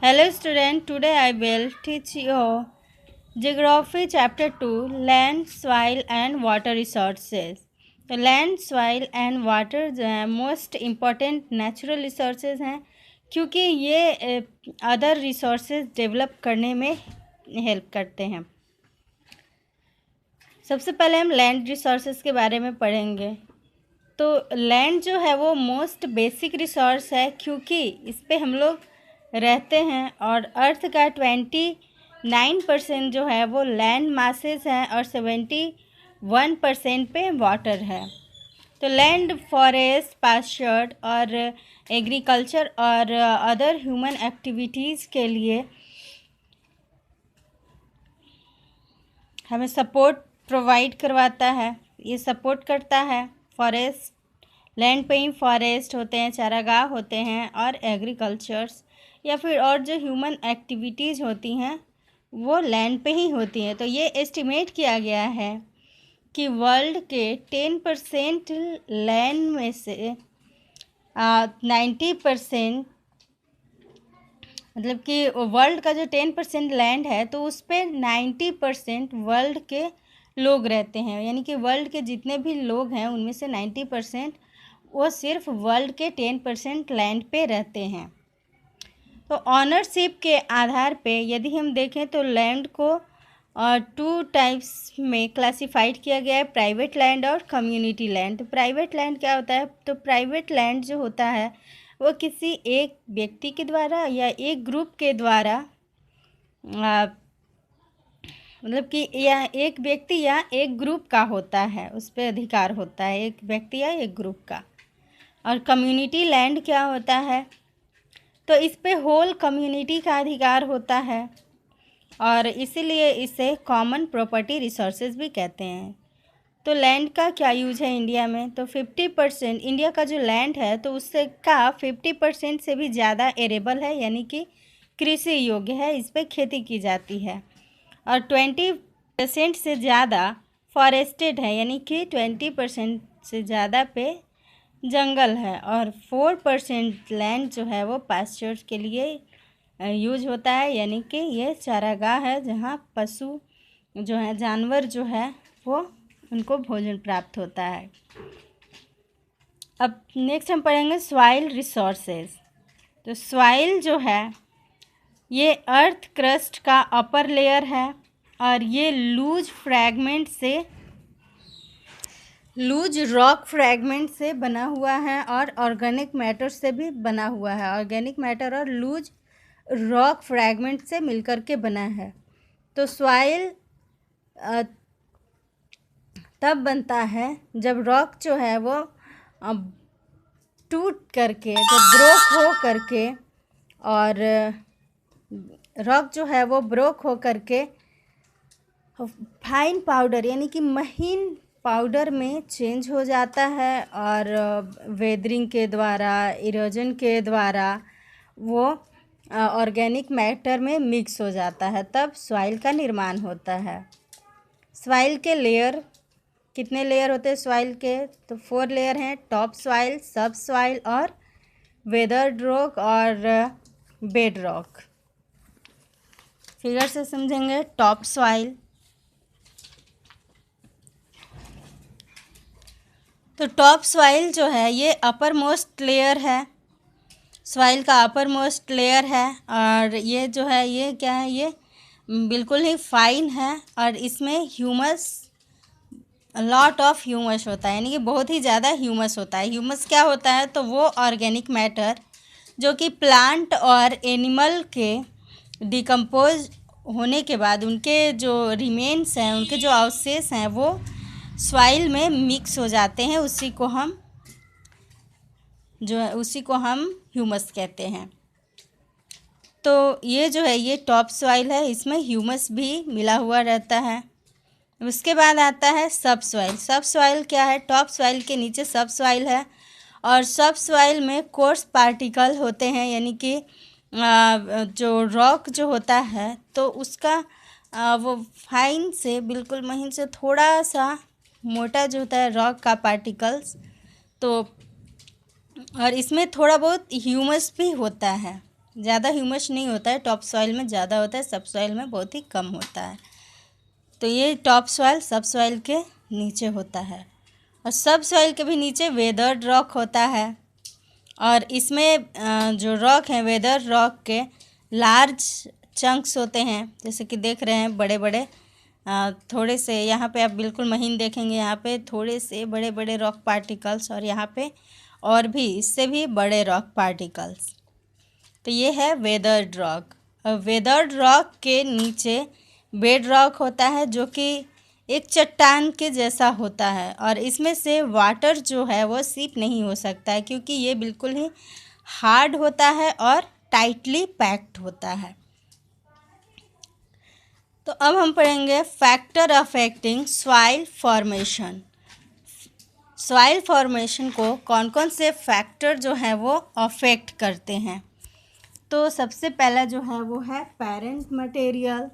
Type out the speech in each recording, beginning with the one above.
Hello student, today I will teach you Geography Chapter 2 Land, Soil and Water Resources. तो land, soil and water जो है most important natural resources हैं, क्योंकि ये other resources develop करने में help करते हैं। सबसे पहले हम लैंड रिसोर्सेज के बारे में पढ़ेंगे। तो लैंड जो है वो मोस्ट बेसिक रिसोर्स है, क्योंकि इस पे हम लोग रहते हैं और अर्थ का 29% जो है वो लैंड मासेस हैं और 71% पे वाटर है। तो लैंड, फॉरेस्ट, पास्चर और एग्रीकल्चर और अदर ह्यूमन एक्टिविटीज़ के लिए हमें सपोर्ट प्रोवाइड करवाता है। ये सपोर्ट करता है। फॉरेस्ट, लैंड पे ही फॉरेस्ट होते हैं, चारागाह होते हैं और एग्रीकल्चर्स या फिर और जो ह्यूमन एक्टिविटीज़ होती हैं वो लैंड पे ही होती हैं। तो ये एस्टिमेट किया गया है कि वर्ल्ड के 10% लैंड में से 90%, मतलब कि वर्ल्ड का जो 10% लैंड है तो उस पर 90% वर्ल्ड के लोग रहते हैं। यानी कि वर्ल्ड के जितने भी लोग हैं उनमें से 90% वो सिर्फ वर्ल्ड के 10% लैंड पे रहते हैं। तो ऑनरशिप के आधार पे यदि हम देखें तो लैंड को 2 टाइप्स में क्लासिफाइड किया गया है, प्राइवेट लैंड और कम्युनिटी लैंड। तो प्राइवेट लैंड क्या होता है? तो प्राइवेट लैंड जो होता है वो किसी एक व्यक्ति के द्वारा या एक ग्रुप के द्वारा मतलब कि या एक व्यक्ति या एक ग्रुप का होता है, उस पर अधिकार होता है एक व्यक्ति या एक ग्रुप का। और कम्युनिटी लैंड क्या होता है? तो इस पे होल कम्युनिटी का अधिकार होता है और इसीलिए इसे कॉमन प्रॉपर्टी रिसोर्सेज भी कहते हैं। तो लैंड का क्या यूज है इंडिया में? तो 50% इंडिया का जो लैंड है तो उससे का 50% से भी ज़्यादा एरेबल है, यानी कि कृषि योग्य है, इस पर खेती की जाती है। और 20% से ज़्यादा फॉरेस्टेड है, यानी कि 20% से ज़्यादा पे जंगल है। और 4% लैंड जो है वो पास्चर्स के लिए यूज होता है, यानी कि ये चारागाह है जहाँ पशु जो है, जानवर जो है वो उनको भोजन प्राप्त होता है। अब नेक्स्ट हम पढ़ेंगे सॉइल रिसोर्सेज। तो सॉइल जो है ये अर्थ क्रस्ट का अपर लेयर है और ये लूज रॉक फ्रैगमेंट से बना हुआ है और ऑर्गेनिक मैटर से भी बना हुआ है। ऑर्गेनिक मैटर और लूज रॉक फ्रैगमेंट से मिलकर के बना है। तो सॉइल तब बनता है जब रॉक जो है वो टूट करके, जब ब्रोक हो करके, और रॉक जो है वो ब्रोक हो करके फाइन पाउडर यानी कि महीन पाउडर में चेंज हो जाता है और वेदरिंग के द्वारा, इरोजन के द्वारा वो ऑर्गेनिक मैटर में मिक्स हो जाता है, तब सॉइल का निर्माण होता है। सॉइल के लेयर, कितने लेयर होते हैं सॉइल के? तो 4 लेयर हैं, टॉप सॉइल, सब सॉइल और वेदर्ड रॉक और बेड रॉक। फिगर से समझेंगे। टॉप सॉइल, तो टॉप सॉइल जो है ये अपर मोस्ट लेयर है, सॉइल का अपर मोस्ट लेयर है। और ये जो है ये क्या है? ये बिल्कुल ही फाइन है और इसमें ह्यूमस, लॉट ऑफ ह्यूमस होता है, यानी कि बहुत ही ज़्यादा ह्यूमस होता है। ह्यूमस क्या होता है? तो वो ऑर्गेनिक मैटर जो कि प्लांट और एनिमल के डिकम्पोज होने के बाद उनके जो रिमेन्स हैं, उनके जो अवशेष हैं वो सॉइल में मिक्स हो जाते हैं, उसी को हम ह्यूमस कहते हैं। तो ये जो है ये टॉप सॉइल है, इसमें ह्यूमस भी मिला हुआ रहता है। उसके बाद आता है सब सॉइल। सब सॉइल क्या है? टॉप सॉइल के नीचे सब सॉइल है और सब सॉइल में कोर्स पार्टिकल होते हैं, यानी कि जो रॉक जो होता है तो उसका वो फाइन से, बिल्कुल महीन से थोड़ा सा मोटा जो होता है रॉक का पार्टिकल्स, तो और इसमें थोड़ा बहुत ह्यूमस भी होता है। ज़्यादा ह्यूमस नहीं होता है, टॉप सॉइल में ज़्यादा होता है, सब सॉइल में बहुत ही कम होता है। तो ये टॉप सॉइल सब सॉइल के नीचे होता है। और सब सॉइल के भी नीचे वेदर्ड रॉक होता है। और इसमें जो रॉक हैं वेदर रॉक के लार्ज चंक्स होते हैं, जैसे कि देख रहे हैं बड़े बड़े थोड़े से, यहाँ पे आप बिल्कुल महीन देखेंगे, यहाँ पे थोड़े से बड़े बड़े रॉक पार्टिकल्स, और यहाँ पे और भी इससे भी बड़े रॉक पार्टिकल्स। तो ये है वेदर्ड रॉक। और वेदर्ड रॉक के नीचे बेड रॉक होता है, जो कि एक चट्टान के जैसा होता है, और इसमें से वाटर जो है वो सीप नहीं हो सकता है, क्योंकि ये बिल्कुल ही हार्ड होता है और टाइटली पैक्ड होता है। तो अब हम पढ़ेंगे factor affecting soil formation. Soil formation को कौन कौन से फैक्टर जो है वो अफेक्ट करते हैं। तो सबसे पहला जो है वो है पेरेंट मटेरियल।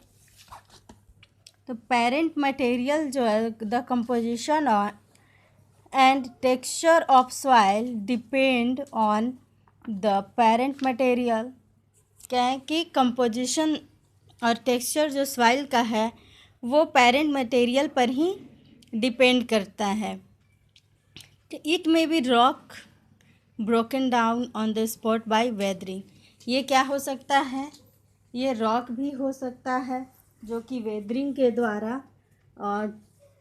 तो पेरेंट मटेरियल जो है, the composition and texture of soil depend on the parent material. क्या है कि कंपोजिशन और टेक्सचर जो सॉइल का है वो पेरेंट मटेरियल पर ही डिपेंड करता है। It may be rock broken down on the spot by weathering. ये क्या हो सकता है, ये रॉक भी हो सकता है जो कि वेदरिंग के द्वारा और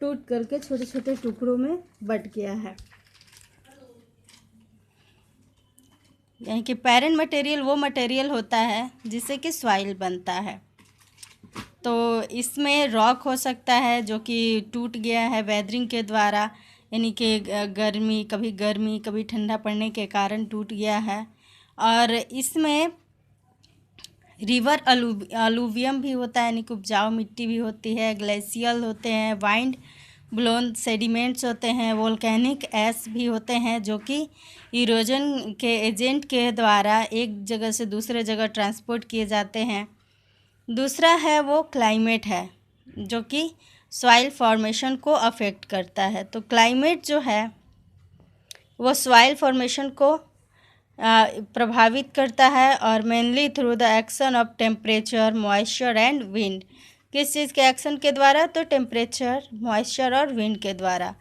टूट करके छोटे छोटे टुकड़ों में बट गया है। यानी कि पेरेंट मटेरियल वो मटेरियल होता है जिससे कि सॉइल बनता है। तो इसमें रॉक हो सकता है जो कि टूट गया है वेदरिंग के द्वारा, यानी कि गर्मी कभी ठंडा पड़ने के कारण टूट गया है। और इसमें रिवर अलूवियम भी होता है, यानी कि उपजाऊ मिट्टी भी होती है, ग्लेशियल होते हैं, वाइंड ब्लोन सेडिमेंट्स होते हैं, वोल्केनिक ऐश भी होते हैं, जो कि इरोजन के एजेंट के द्वारा एक जगह से दूसरे जगह ट्रांसपोर्ट किए जाते हैं। दूसरा है वो क्लाइमेट है, जो कि सॉइल फॉर्मेशन को अफेक्ट करता है। तो क्लाइमेट जो है वो सॉइल फॉर्मेशन को प्रभावित करता है, और mainly through the action of temperature, moisture and wind. किस चीज़ के एक्शन के द्वारा, तो टेम्परेचर, मॉइस्चर और विंड के द्वारा।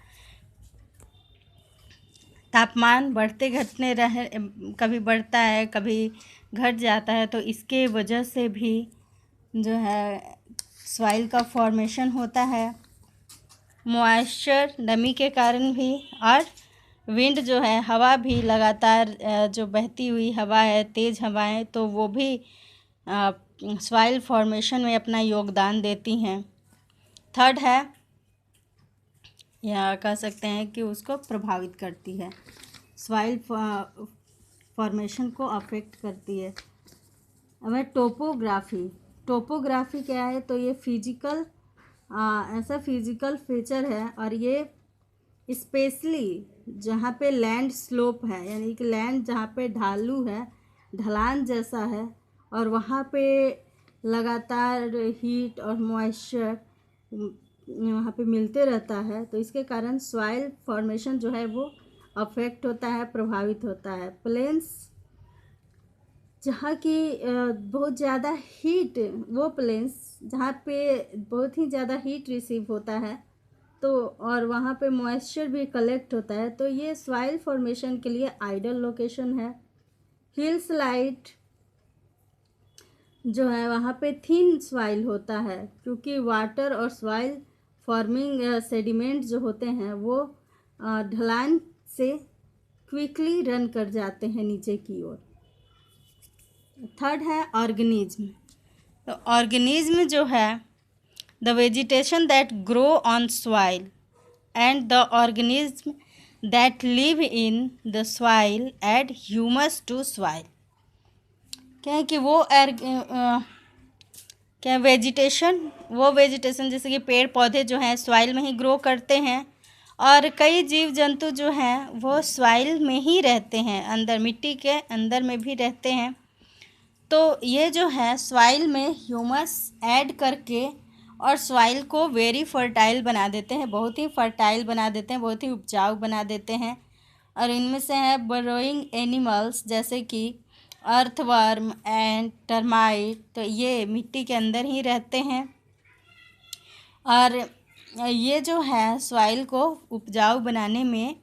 तापमान बढ़ते घटने रहे, कभी बढ़ता है कभी घट जाता है, तो इसके वजह से भी जो है सॉइल का फॉर्मेशन होता है। मॉइस्चर, नमी के कारण भी, और विंड जो है हवा भी लगातार जो बहती हुई हवा है, तेज़ हवाएं, तो वो भी सॉइल फॉर्मेशन में अपना योगदान देती हैं। थर्ड है, या कह सकते हैं कि उसको प्रभावित करती है, सॉइल फॉर्मेशन को अफेक्ट करती है। अब है टोपोग्राफी। टोपोग्राफी क्या है, तो ये फिजिकल ऐसा फिजिकल फीचर है, और ये स्पेशली जहाँ पे लैंड स्लोप है, यानी कि लैंड जहाँ पे ढालू है, ढलान जैसा है, और वहाँ पे लगातार हीट और मॉइस्चर वहाँ पे मिलते रहता है, तो इसके कारण सॉइल फॉर्मेशन जो है वो अफेक्ट होता है, प्रभावित होता है। प्लेन्स जहाँ की बहुत ज़्यादा हीट, वो प्लेन्स जहाँ पे बहुत ही ज़्यादा हीट रिसीव होता है, तो और वहाँ पे मॉइस्चर भी कलेक्ट होता है, तो ये सॉइल फॉर्मेशन के लिए आइडियल लोकेशन है। हिल स्लाइड जो है वहाँ पे थिन सॉइल होता है, क्योंकि वाटर और सॉइल फॉर्मिंग सेडिमेंट जो होते हैं वो ढलान से क्विकली रन कर जाते हैं नीचे की ओर। थर्ड है ऑर्गेनिज्म। तो ऑर्गेनिज्म जो है, the vegetation that grow on soil and the organism that live in the soil add humus to soil. क्या है कि वो क्या वेजिटेशन, वो वेजिटेशन जैसे कि पेड़ पौधे जो हैं सॉइल में ही ग्रो करते हैं, और कई जीव जंतु जो हैं वो सॉइल में ही रहते हैं, अंदर मिट्टी के अंदर में भी रहते हैं। तो ये जो है सॉइल में ह्यूमस ऐड करके और सॉइल को वेरी फर्टाइल बना देते हैं, बहुत ही फर्टाइल बना देते हैं, बहुत ही उपजाऊ बना देते हैं। और इनमें से है बरोइंग एनिमल्स, जैसे कि अर्थवर्म एंड टर्माइट, तो ये मिट्टी के अंदर ही रहते हैं और ये जो है सॉइल को उपजाऊ बनाने में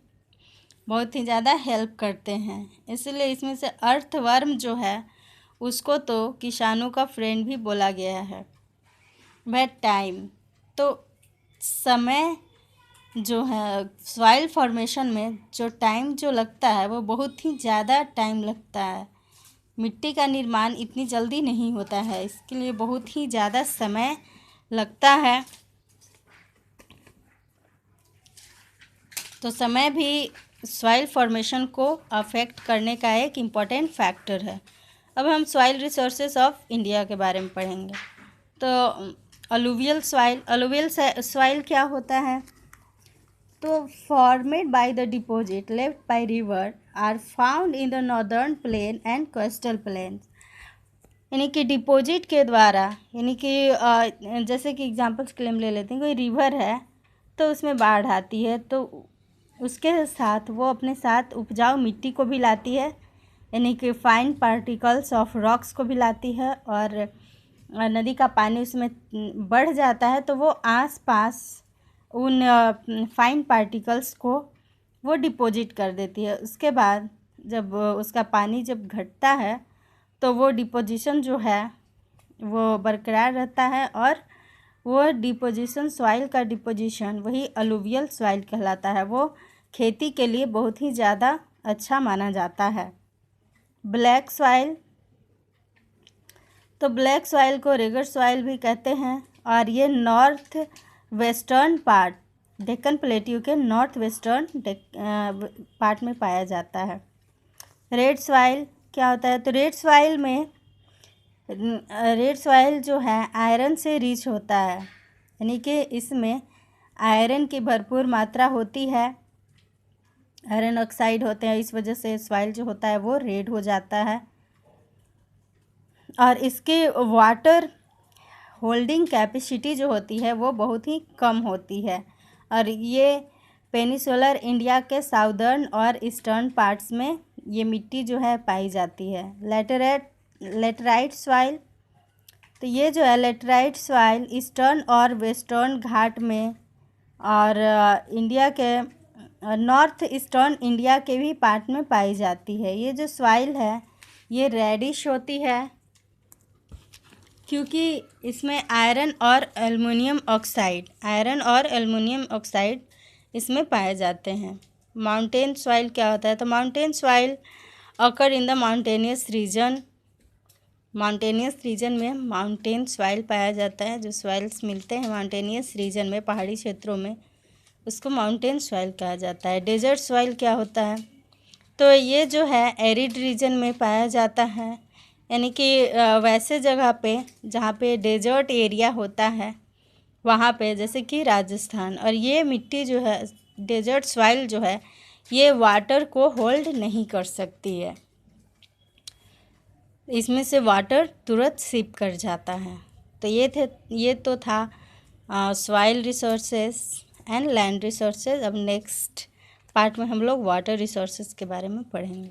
बहुत ही ज़्यादा हेल्प करते हैं। इसलिए इसमें से अर्थवर्म जो है उसको तो किसानों का फ्रेंड भी बोला गया है। वह टाइम, तो समय जो है सॉइल फॉर्मेशन में जो टाइम जो लगता है वो बहुत ही ज़्यादा टाइम लगता है। मिट्टी का निर्माण इतनी जल्दी नहीं होता है, इसके लिए बहुत ही ज़्यादा समय लगता है। तो समय भी सॉइल फॉर्मेशन को अफेक्ट करने का एक इम्पॉर्टेंट फैक्टर है। अब हम सॉइल रिसोर्सेज ऑफ इंडिया के बारे में पढ़ेंगे। तो अलुवियल सॉइल क्या होता है? तो formed by the deposit left by river are found in the northern plain and coastal plains. यानी कि डिपॉजिट के द्वारा, यानी कि जैसे कि एग्जांपल्स के लिए हम ले लेते हैं, कोई रिवर है तो उसमें बाढ़ आती है तो उसके साथ वो अपने साथ उपजाऊ मिट्टी को भी लाती है, यानी कि फाइन पार्टिकल्स ऑफ रॉक्स को भी लाती है, और नदी का पानी उसमें बढ़ जाता है तो वो आसपास उन फाइन पार्टिकल्स को वो डिपॉजिट कर देती है। उसके बाद जब उसका पानी जब घटता है तो वो डिपोजिशन जो है वो बरकरार रहता है और वो डिपोजिशन, सॉइल का डिपोजिशन वही अलुवियल सॉइल कहलाता है। वो खेती के लिए बहुत ही ज़्यादा अच्छा माना जाता है। ब्लैक सॉइल, तो ब्लैक सॉइल को रेगर सॉइल भी कहते हैं और ये north western part, Deccan plateau के नॉर्थ वेस्टर्न पार्ट में पाया जाता है। रेड सॉइल क्या होता है? तो रेड सॉइल जो है आयरन से रिच होता है, यानी कि इसमें आयरन की भरपूर मात्रा होती है, आयरन ऑक्साइड होते हैं, इस वजह से सॉइल जो होता है वो रेड हो जाता है। और इसकी वाटर होल्डिंग कैपेसिटी जो होती है वो बहुत ही कम होती है और ये पेनिसुलर इंडिया के साउदर्न और ईस्टर्न पार्ट्स में ये मिट्टी जो है पाई जाती है। लेटराइट सॉइल, तो ये जो है लेटराइट सॉइल ईस्टर्न और वेस्टर्न घाट में और इंडिया के नॉर्थ ईस्टर्न इंडिया के भी पार्ट में पाई जाती है। ये जो सॉइल है ये रेडिश होती है क्योंकि इसमें आयरन और एल्युमिनियम ऑक्साइड इसमें पाए जाते हैं। माउंटेन सॉइल क्या होता है? तो mountain soil occur in the mountainous region में माउंटेन सॉइल पाया जाता है। जो सॉइल्स मिलते हैं माउंटेनियस रीजन में, पहाड़ी क्षेत्रों में, उसको माउंटेन सॉइल कहा जाता है। डेजर्ट सॉइल क्या होता है? तो ये जो है एरिड रीजन में पाया जाता है, यानी कि वैसे जगह पे जहाँ पे डेजर्ट एरिया होता है वहाँ पे, जैसे कि राजस्थान। और ये मिट्टी जो है डेजर्ट सॉइल जो है ये वाटर को होल्ड नहीं कर सकती है, इसमें से वाटर तुरंत सिप कर जाता है। तो ये तो था soil resources and land resources. अब नेक्स्ट पार्ट में हम लोग वाटर रिसोर्सेज के बारे में पढ़ेंगे।